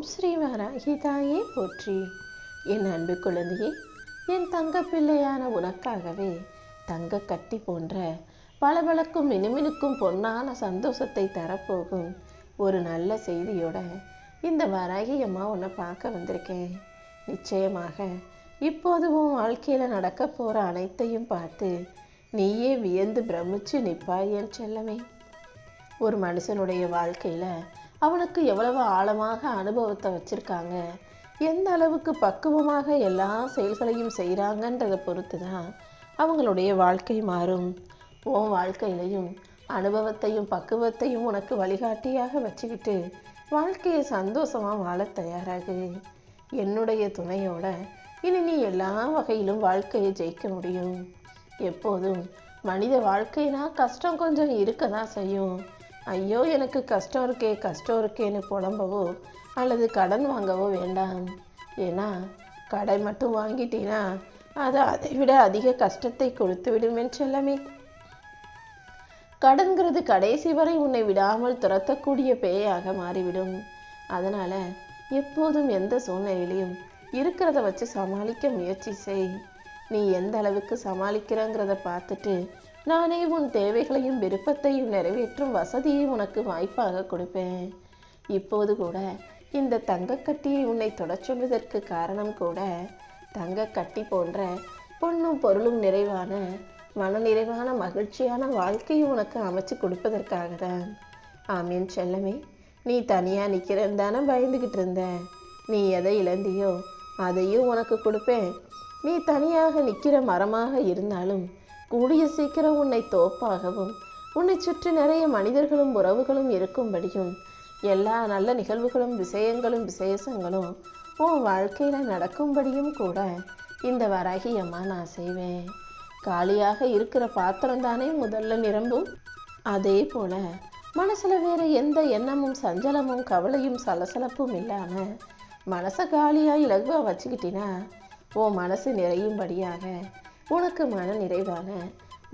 ஓம் ஸ்ரீ வாராகி தாயே போற்றி. என் அன்பு குழந்தையே, என் தங்க பிள்ளையான உனக்காகவே தங்க கட்டி போன்ற பளபளக்கும் மினுமினுக்கும் பொன்னான சந்தோஷத்தை தரப்போகும் ஒரு நல்ல செய்தியோட இந்த வாராகி அம்மா உன்னை பார்க்க வந்திருக்கேன். நிச்சயமாக இப்போது உன் வாழ்க்கையில் நடக்க போகிற அனைத்தையும் பார்த்து நீயே வியந்து பிரமிச்சு நிற்பாய் என் செல்லமே. ஒரு மனுஷனுடைய வாழ்க்கையில் அவனுக்கு எவ்வளவு ஆழமாக அனுபவத்தை வச்சுருக்காங்க, எந்த அளவுக்கு பக்குவமாக எல்லா செயல்களையும் செய்கிறாங்கன்றதை பொறுத்து தான் அவங்களுடைய வாழ்க்கை மாறும். உன் வாழ்க்கையிலையும் அனுபவத்தையும் பக்குவத்தையும் உனக்கு வழிகாட்டியாக வச்சுக்கிட்டு வாழ்க்கையை சந்தோஷமாக வாழ தயாராகு. என்னுடைய துணையோட இனி நீ எல்லா வகையிலும் வாழ்க்கையை ஜெயிக்க முடியும். எப்போதும் மனித வாழ்க்கைனா கஷ்டம் கொஞ்சம் இருக்க தான் செய்யும். ஐயோ எனக்கு கஷ்டம் இருக்கேன்னு புலம்பவோ அல்லது கடன் வாங்கவோ வேண்டாம். ஏன்னா கடன் மட்டும் வாங்கிட்டீன்னா அது அதை விட அதிக கஷ்டத்தை கொடுத்து விடுமென் செல்லமே. கடன்கிறது கடைசி வரை உன்னை விடாமல் துரத்தக்கூடிய பேயாக மாறிவிடும். அதனால எப்போதும் எந்த சூழ்நிலையிலையும் இருக்கிறத வச்சு சமாளிக்க முயற்சி செய். நீ எந்த அளவுக்கு சமாளிக்கிறங்கிறத பார்த்துட்டு நானே உன் தேவைகளையும் விருப்பத்தையும் நிறைவேற்றும் வசதியை உனக்கு வாய்ப்பாக கொடுப்பேன். இப்போது கூட இந்த தங்கக்கட்டியை உன்னை தொடச் சொல்வதற்கு காரணம் கூட தங்கக்கட்டி போன்ற பொண்ணும் பொருளும் நிறைவான மனநிறைவான மகிழ்ச்சியான வாழ்க்கையை உனக்கு அமைச்சு கொடுப்பதற்காக தான். ஆமீன் செல்லமே. நீ தனியாக நிற்கிறேன்னு தானே பயந்துக்கிட்டு இருந்த. நீ எதை இழந்தியோ அதையும் உனக்கு கொடுப்பேன். நீ தனியாக நிற்கிற மரமாக இருந்தாலும் கூடிய சீக்கிரம் உன்னை தோப்பாகவும் உன்னை சுற்றி நிறைய மனிதர்களும் உறவுகளும் இருக்கும்படியும் எல்லா நல்ல நிகழ்வுகளும் விஷயங்களும் விசேஷங்களும் உன் வாழ்க்கையில் நடக்கும்படியும் கூட இந்த வராகி அம்மா நான் செய்வேன். காலியாக இருக்கிற பாத்திரம் தானே முதல்ல நிரம்பும். அதே போல மனசில் வேற எந்த எண்ணமும் சஞ்சலமும் கவலையும் சலசலப்பும் இல்லாமல் மனசை காலியாக இலகுவாக வச்சுக்கிட்டினா உன் மனசு நிறையும்படியாக உனக்கு மன நிறைவான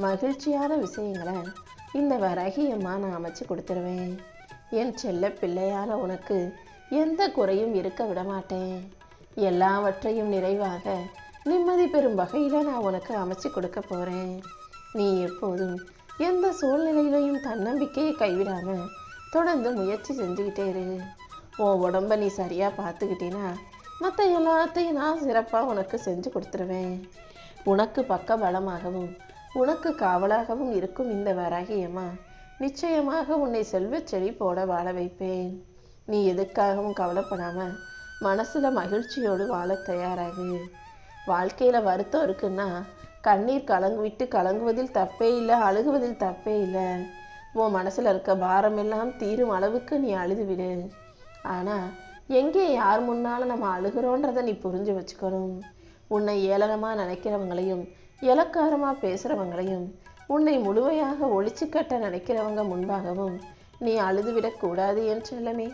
மகிழ்ச்சியான விஷயங்களை இந்த வராகி அம்மா நான் அமைச்சு கொடுத்துருவேன். என் செல்ல பிள்ளையான உனக்கு எந்த குறையும் இருக்க விட மாட்டேன். எல்லாவற்றையும் நிறைவாக நிம்மதி பெறும் வகையில் நான் உனக்கு அமைச்சு கொடுக்க போகிறேன். நீ எப்போதும் எந்த சூழ்நிலையிலையும் தன்னம்பிக்கையை கைவிடாமல் தொடர்ந்து முயற்சி செஞ்சுக்கிட்டே இரு. உன் உடம்ப நீ சரியாக பார்த்துக்கிட்டீன்னா மற்ற எல்லாத்தையும் நான் சிறப்பாக உனக்கு செஞ்சு கொடுத்துருவேன். உனக்கு பக்க பலமாகவும் உனக்கு காவலாகவும் இருக்கும் இந்த வராகியம்மா நிச்சயமாக உன்னை செல்வச் செழிப்போட வாழ வைப்பேன். நீ எதுக்காகவும் கவலைப்படாமல் மனசில் மகிழ்ச்சியோடு வாழ தயாராகு. வாழ்க்கையில் வருத்தம் இருக்குன்னா கண்ணீர் கலங்குவதில் தப்பே இல்லை, அழுகுவதில் தப்பே இல்லை. உன் மனசில் இருக்க பாரம் எல்லாம் தீரும் அளவுக்கு நீ அழுதுவிடு. ஆனால் எங்கே யார் முன்னால் நம்ம அழுகிறோன்றதை நீ புரிஞ்சு வச்சுக்கணும். உன்னை ஏளனமாக நினைக்கிறவங்களையும் இலக்காரமாக பேசுகிறவங்களையும் உன்னை முழுமையாக ஒழிச்சு கட்ட நினைக்கிறவங்க முன்பாகவும் நீ அழுதுவிடக்கூடாது என் செல்லமே.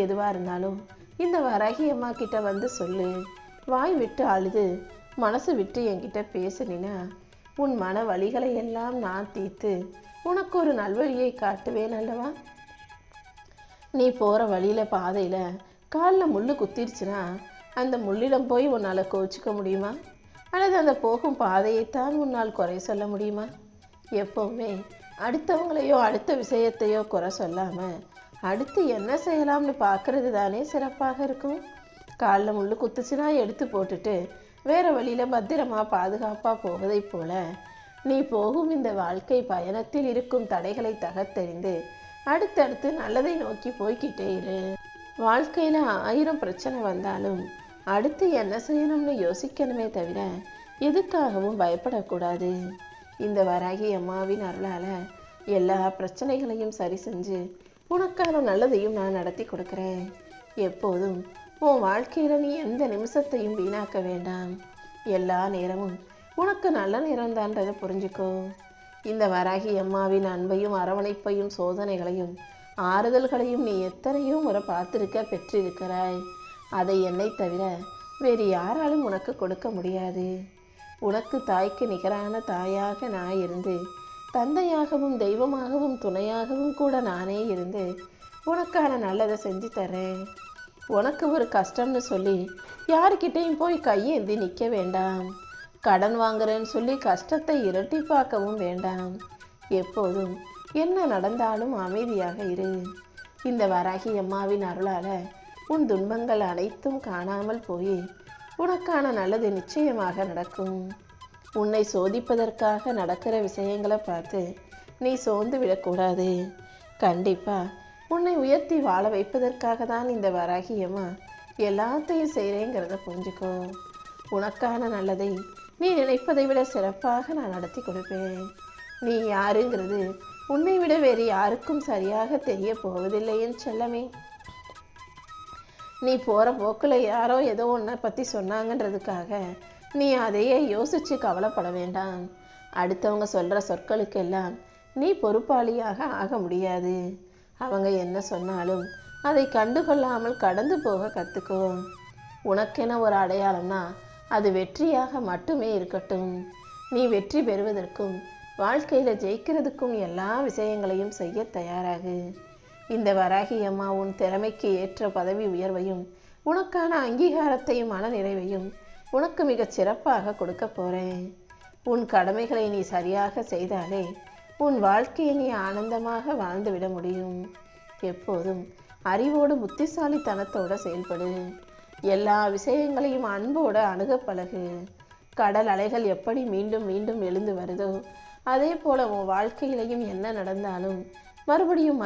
எதுவாக இருந்தாலும் இந்த வராகி அம்மா கிட்ட வந்து சொல்லு. வாய் விட்டு அழுது மனசு விட்டு என்கிட்ட பேசுனினா உன் மன வலிகளை எல்லாம் நான் தீர்த்து உனக்கு ஒரு நல்வழியை காட்டுவேன் அல்லவா. நீ போகிற வழியில் பாதையில் காலில் முள் குத்திருச்சுன்னா அந்த முள்ளிடம் போய் உன்னால் கோச்சிக்க முடியுமா? அல்லது அந்த போகும் பாதையைத்தான் உன்னால் குறை சொல்ல முடியுமா? எப்போவுமே அடுத்தவங்களையோ அடுத்த விஷயத்தையோ குறை சொல்லாமல் அடுத்து என்ன செய்யலாம்னு பார்க்கறது தானே சிறப்பாக இருக்கும். காலில் முள் குத்துச்சுன்னா எடுத்து போட்டுட்டு வேறு வழியில் பத்திரமா பாதுகாப்பாக போவதைப் போல நீ போகும் இந்த வாழ்க்கை பயணத்தில் இருக்கும் தடைகளை தகர்த்தெறிந்து அடுத்தடுத்து நல்லதை நோக்கி போய்கிட்டே இரு. வாழ்க்கையில் 1000 பிரச்சனை வந்தாலும் அடுத்து என்ன செய்யணும்னு யோசிக்கணுமே தவிர எதுக்காகவும் பயப்படக்கூடாது. இந்த வராகி அம்மாவின் அருளால் எல்லா பிரச்சனைகளையும் சரி செஞ்சு உனக்கான நல்லதையும் நான் நடத்தி கொடுக்குறேன். எப்போதும் உன் வாழ்க்கையில் நீ எந்த நிமிஷத்தையும் வீணாக்க வேண்டாம். எல்லா நேரமும் உனக்கு நல்ல நேரம்தான்றதை புரிஞ்சுக்கோ. இந்த வராகி அம்மாவின் அன்பையும் அரவணைப்பையும் சோதனைகளையும் ஆறுதல்களையும் நீ எத்தனையோ முறை பார்த்துருக்க பெற்றிருக்கிறாய். அதை என்னை தவிர வேறு யாராலும் உனக்கு கொடுக்க முடியாது. உனக்கு தாய்க்கு நிகரான தாயாக நான் இருந்து தந்தையாகவும் தெய்வமாகவும் துணையாகவும் கூட நானே இருந்து உனக்கான நல்லதை செஞ்சு தரேன். உனக்கு ஒரு கஷ்டம்னு சொல்லி யாருக்கிட்டையும் போய் கையேந்தி நிற்க வேண்டாம். கடன் வாங்குறேன்னு சொல்லி கஷ்டத்தை இரட்டிப்பாக்கவும் வேண்டாம். எப்போதும் என்ன நடந்தாலும் அமைதியாக இரு. இந்த வராகி அம்மாவின் அருளால உன் துன்பங்கள் அனைத்தும் காணாமல் போய் உனக்கான நல்லது நிச்சயமாக நடக்கும். உன்னை சோதிப்பதற்காக நடக்கிற விஷயங்களை பார்த்து நீ சோர்ந்து விடக்கூடாது. கண்டிப்பா உன்னை உயர்த்தி வாழ வைப்பதற்காக தான் இந்த வராகி அம்மா எல்லாத்தையும் செய்கிறேங்கிறத புரிஞ்சுக்கோ. உனக்கான நல்லதை நீ நினைப்பதை விட சிறப்பாக நான் நடத்தி கொடுப்பேன். நீ யாருங்கிறது உன்னை விட வேறு யாருக்கும் சரியாக தெரிய போவதில்லை என் செல்லமே. நீ போகிற போக்கில் யாரோ ஏதோ ஒன்றை பற்றி சொன்னாங்கன்றதுக்காக நீ அதையே யோசித்து கவலைப்பட வேண்டாம். அடுத்தவங்க சொல்கிற சொற்களுக்கெல்லாம் நீ பொறுப்பாளியாக ஆக முடியாது. அவங்க என்ன சொன்னாலும் அதை கண்டுகொள்ளாமல் கடந்து போக கற்றுக்கோ. உனக்கென ஒரு அடையாளம்னா அது வெற்றியாக மட்டுமே இருக்கட்டும். நீ வெற்றி பெறுவதற்கும் வாழ்க்கையில் ஜெயிக்கிறதுக்கும் எல்லா விஷயங்களையும் செய்ய தயாராகு. இந்த வராகி அம்மா உன் திறமைக்கு ஏற்ற பதவி உயர்வையும் உனக்கான அங்கீகாரத்தையும் மன நிறைவையும் உனக்கு மிகச் சிறப்பாக கொடுக்க போகிறேன். உன் கடமைகளை நீ சரியாக செய்தாலே உன் வாழ்க்கையை நீ ஆனந்தமாக வாழ்ந்துவிட முடியும். எப்போதும் அறிவோடு புத்திசாலித்தனத்தோடு செயல்படு. எல்லா விஷயங்களையும் அன்போடு அணுக பழகு. கடல் அலைகள் எப்படி மீண்டும் மீண்டும் எழுந்து வருதோ அதே போல உன் வாழ்க்கையிலையும் என்ன நடந்தாலும் மறுபடியும்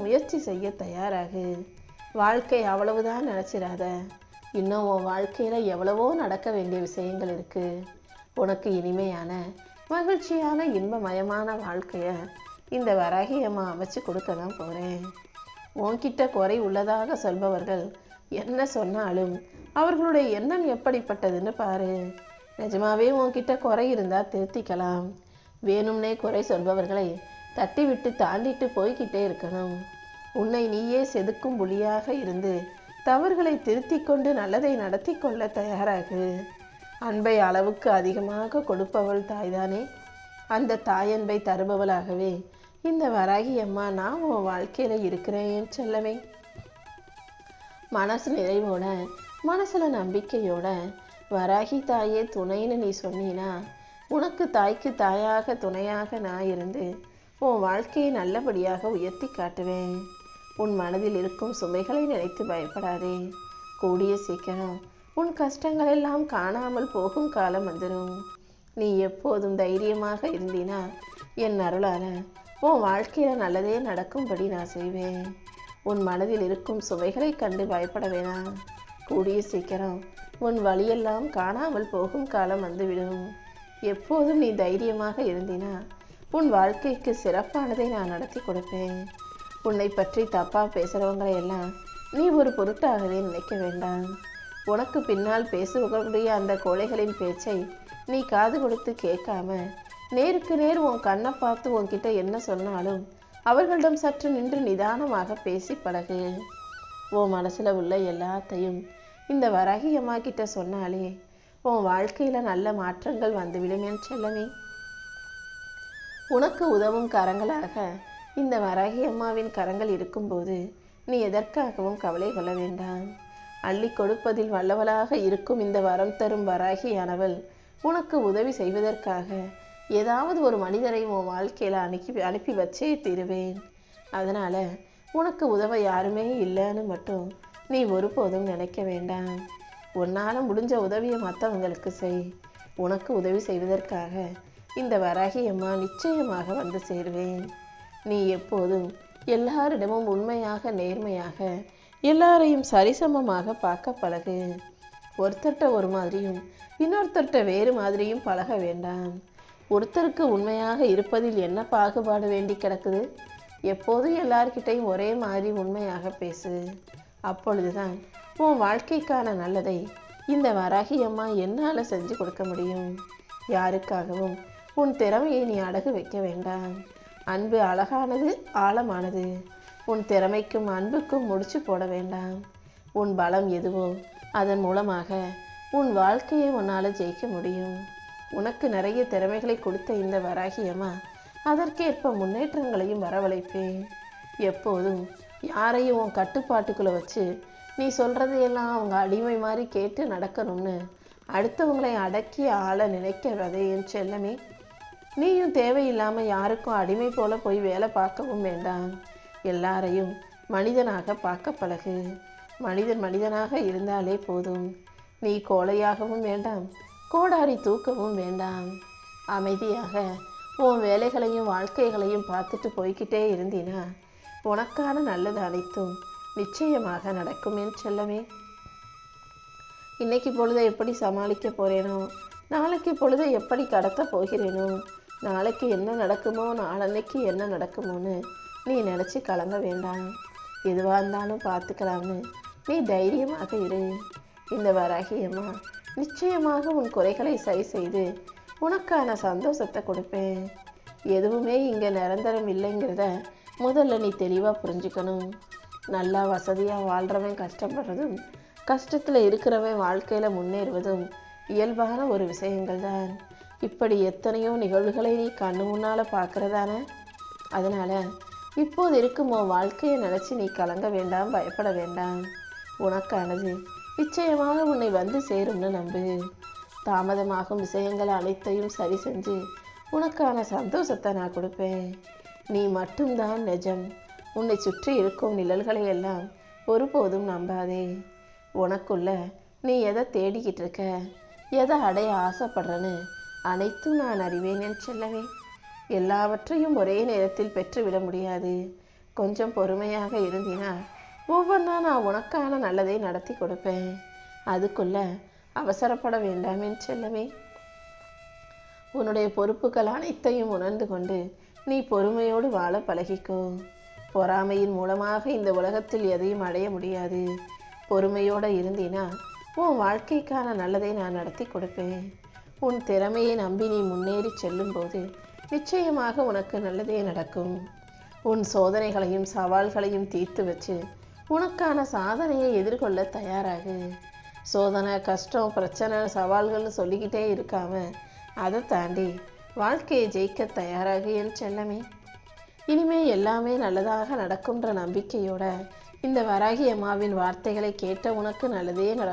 முயற்சி செய்ய தயாராகு. வாழ்க்கை அவ்வளவுதான் நினச்சிடாத. இன்னும் உன் வாழ்க்கையில் எவ்வளவோ நடக்க வேண்டிய விஷயங்கள் இருக்கு. உனக்கு இனிமையான மகிழ்ச்சியான இன்பமயமான வாழ்க்கையை இந்த வராகி அம்மா அமைச்சு கொடுக்க தான் போகிறேன். உன்கிட்ட குறை உள்ளதாக சொல்பவர்கள் என்ன சொன்னாலும் அவர்களுடைய எண்ணம் எப்படிப்பட்டதுன்னு பாரு. நிஜமாவே உன்கிட்ட குறை இருந்தால் திருத்திக்கலாம். வேணும்னே குறை சொல்பவர்களை தட்டி விட்டு தாண்டிட்டு போய்கிட்டே இருக்கணும். உன்னை நீயே செதுக்கும் புலியாக இருந்து தவறுகளை திருத்தி கொண்டு நல்லதை நடத்தி கொள்ள தயாராகு. அன்பை அளவுக்கு அதிகமாக கொடுப்பவள் தாய்தானே. அந்த தாயன்பை தருபவளாகவே இந்த வராகி அம்மா நான் உன் வாழ்க்கையில் இருக்கிறேன் செல்லவே. மனசு நிறைவோட மனசுல நம்பிக்கையோட வராகி தாயே துணைன்னு நீ சொன்னீனா உனக்கு தாய்க்கு தாயாக துணையாக நான் இருந்து உன் வாழ்க்கையை நல்லபடியாக உயர்த்தி காட்டுவேன். உன் மனதில் இருக்கும் சுமைகளை நினைத்து பயப்படாதே. கூடிய சீக்கிரம் உன் கஷ்டங்கள் எல்லாம் காணாமல் போகும் காலம் வந்துடும். நீ எப்போதும் தைரியமாக இருந்தினா என் அருளால உன் வாழ்க்கையில் நல்லதே நடக்கும்படி நான் செய்வேன். உன் மனதில் இருக்கும் சுமைகளை கண்டு பயப்பட வேணாம். கூடிய சீக்கிரம் உன் வழியெல்லாம் காணாமல் போகும் காலம் வந்துவிடும். எப்போதும் நீ தைரியமாக இருந்தினா உன் வாழ்க்கைக்கு சிறப்பானதை நான் நடத்தி கொடுப்பேன். உன்னை பற்றி தப்பாக பேசுகிறவங்களை எல்லாம் நீ ஒரு பொருட்டாகவே நினைக்க வேண்டாம். உனக்கு பின்னால் பேசுவர்களுடைய அந்த கோழைகளின் பேச்சை நீ காது கொடுத்து கேட்காம நேருக்கு நேர் உன் கண்ணை பார்த்து உன்கிட்ட என்ன சொன்னாலும் அவர்களிடம் சற்று நின்று நிதானமாக பேசி பழகு. உன் மனசில் உள்ள எல்லாத்தையும் இந்த வராகி அம்மா கிட்ட சொன்னாலே உன் வாழ்க்கையில் நல்ல மாற்றங்கள் வந்துவிடும் என் செல்லமே. உனக்கு உதவும் கரங்களாக இந்த வராகி அம்மாவின் கரங்கள் இருக்கும்போது நீ எதற்காகவும் கவலை கொள்ள வேண்டாம். அள்ளி கொடுப்பதில் வல்லவளாக இருக்கும் இந்த வரம் தரும் வராகியானவள் உனக்கு உதவி செய்வதற்காக ஏதாவது ஒரு மனிதரை உன் வாழ்க்கையில் அனுப்பி வச்சே தீருவேன். அதனால் உனக்கு உதவ யாருமே இல்லைன்னு மட்டும் நீ ஒருபோதும் நினைக்க வேண்டாம். உன்னால் முடிஞ்ச உதவியை மற்றவங்களுக்கு செய். உனக்கு உதவி செய்வதற்காக இந்த வராகி அம்மா நிச்சயமாக வந்து சேருவேன். நீ எப்போதும் எல்லாரிடமும் உண்மையாக நேர்மையாக எல்லாரையும் சரிசமமாக பார்க்க பழகு. ஒருத்தர்கிட்ட ஒரு மாதிரியும் இன்னொருத்தர்கிட்ட வேறு மாதிரியும் பழக வேண்டாம். ஒருத்தருக்கு உண்மையாக இருப்பதில் என்ன பாகுபாடு வேண்டி கிடக்குது? எப்போதும் எல்லார்கிட்டையும் ஒரே மாதிரி உண்மையாக பேசு. அப்பொழுதுதான் உன் வாழ்க்கைக்கான நல்லதை இந்த வராகி அம்மா என்னால் செஞ்சு கொடுக்க முடியும். யாருக்காகவும் உன் திறமையை நீ அடகு வைக்க வேண்டாம். அன்பு அழகானது, ஆழமானது. உன் திறமைக்கும் அன்புக்கும் முடிச்சு போட வேண்டாம். உன் பலம் எதுவோ அதன் மூலமாக உன் வாழ்க்கையை உன்னால் ஜெயிக்க முடியும். உனக்கு நிறைய திறமைகளை கொடுத்த இந்த வராகி அம்மா அதற்கேற்ப முன்னேற்றங்களையும் வரவழைப்பேன். எப்போதும் யாரையும் உன் கட்டுப்பாட்டுக்குள்ளே வச்சு நீ சொல்றதையெல்லாம் அவங்க அடிமை மாதிரி கேட்டு நடக்கணும்னு அடுத்தவங்களை அடக்கி ஆள நினைக்கிறதே என் செல்லமே. நீயும் தேவையில்லாம யாருக்கும் அடிமை போல போய் வேலை பார்க்கவும் வேண்டாம். எல்லாரையும் மனிதனாக பார்க்க பழகு. மனிதன் மனிதனாக இருந்தாலே போதும். நீ கோழையாகவும் வேண்டாம், கோடாரி தூக்கவும் வேண்டாம். அமைதியாக உன் வேலைகளையும் வாழ்க்கைகளையும் பார்த்துட்டு போய்கிட்டே இருந்தீனா உனக்கான நல்லது அனைத்தும் நிச்சயமாக நடக்கும் என் செல்லமே. இன்னைக்கு பொழுதை எப்படி சமாளிக்க போறேனோ, நாளைக்கு பொழுதை எப்படி கடத்த போகிறேனோ, நாளைக்கு என்ன நடக்குமோ நாளன்னைக்கு என்ன நடக்குமோன்னு நீ நினச்சி கலங்க வேண்டாம். எதுவாக இருந்தாலும் பார்த்துக்கலாம்னு நீ தைரியமாக இரு. இந்த வராகி அம்மா நிச்சயமாக உன் குறைகளை சரி செய்து உனக்கான சந்தோஷத்தை கொடுப்பேன். எதுவுமே இங்கே நிரந்தரம் இல்லைங்கிறத முதல்ல நீ தெளிவாக புரிஞ்சுக்கணும். நல்லா வசதியாக வாழ்கிறவன் கஷ்டப்படுறதும் கஷ்டத்தில் இருக்கிறவன் வாழ்க்கையில் முன்னேறுவதும் இயல்பான ஒரு விஷயங்கள் தான். இப்படி எத்தனையோ நிகழ்வுகளை நீ கண்ணு முன்னால் பார்க்குறதானே. அதனால் இப்போது இருக்கும் உன் வாழ்க்கையை நினச்சி நீ கலங்க வேண்டாம், பயப்பட வேண்டாம். உனக்கானது நிச்சயமாக உன்னை வந்து சேரும்னு நம்பு. தாமதமாகும் விஷயங்கள் அனைத்தையும் சரி செஞ்சு உனக்கான சந்தோஷத்தை நான் கொடுப்பேன். நீ மட்டும்தான் நிஜம். உன்னை சுற்றி இருக்கும் நிழல்களை எல்லாம் ஒருபோதும் நம்பாதே. உனக்குள்ள நீ எதை தேடிக்கிட்டு இருக்க, எதை அடைய ஆசைப்படுறன்னு அனைத்தும் நான் அறிவேன் என் செல்லவே. எல்லாவற்றையும் ஒரே நேரத்தில் பெற்றுவிட முடியாது. கொஞ்சம் பொறுமையாக இருந்தினா ஒவ்வொன்றா நான் உனக்கான நல்லதை நடத்தி கொடுப்பேன். அதுக்குள்ள அவசரப்பட வேண்டாம் என் செல்லவே. உன்னுடைய பொறுப்புகள் அனைத்தையும் உணர்ந்து கொண்டு நீ பொறுமையோடு வாழ பழகிக்கோ. பொறாமையின் மூலமாக இந்த உலகத்தில் எதையும் அடைய முடியாது. பொறுமையோடு இருந்தினா உன் வாழ்க்கைக்கான நல்லதை நான் நடத்தி கொடுப்பேன். உன் திறமையை நம்பி நீ முன்னேறி செல்லும்போது நிச்சயமாக உனக்கு நல்லதே நடக்கும். உன் சோதனைகளையும் சவால்களையும் தீர்த்து வச்சு உனக்கான சாதனையை எதிர்கொள்ள தயாராகு. சோதனை, கஷ்டம், பிரச்சனை, சவால்கள்னு சொல்லிக்கிட்டே இருக்காம அதை தாண்டி வாழ்க்கையை ஜெயிக்க தயாராகு என் செல்லமே. இனிமே எல்லாமே நல்லதாக நடக்கும்ன்ற நம்பிக்கையோட இந்த வராகி அம்மாவின் வார்த்தைகளை கேட்ட உனக்கு நல்லதே நடக்கும்.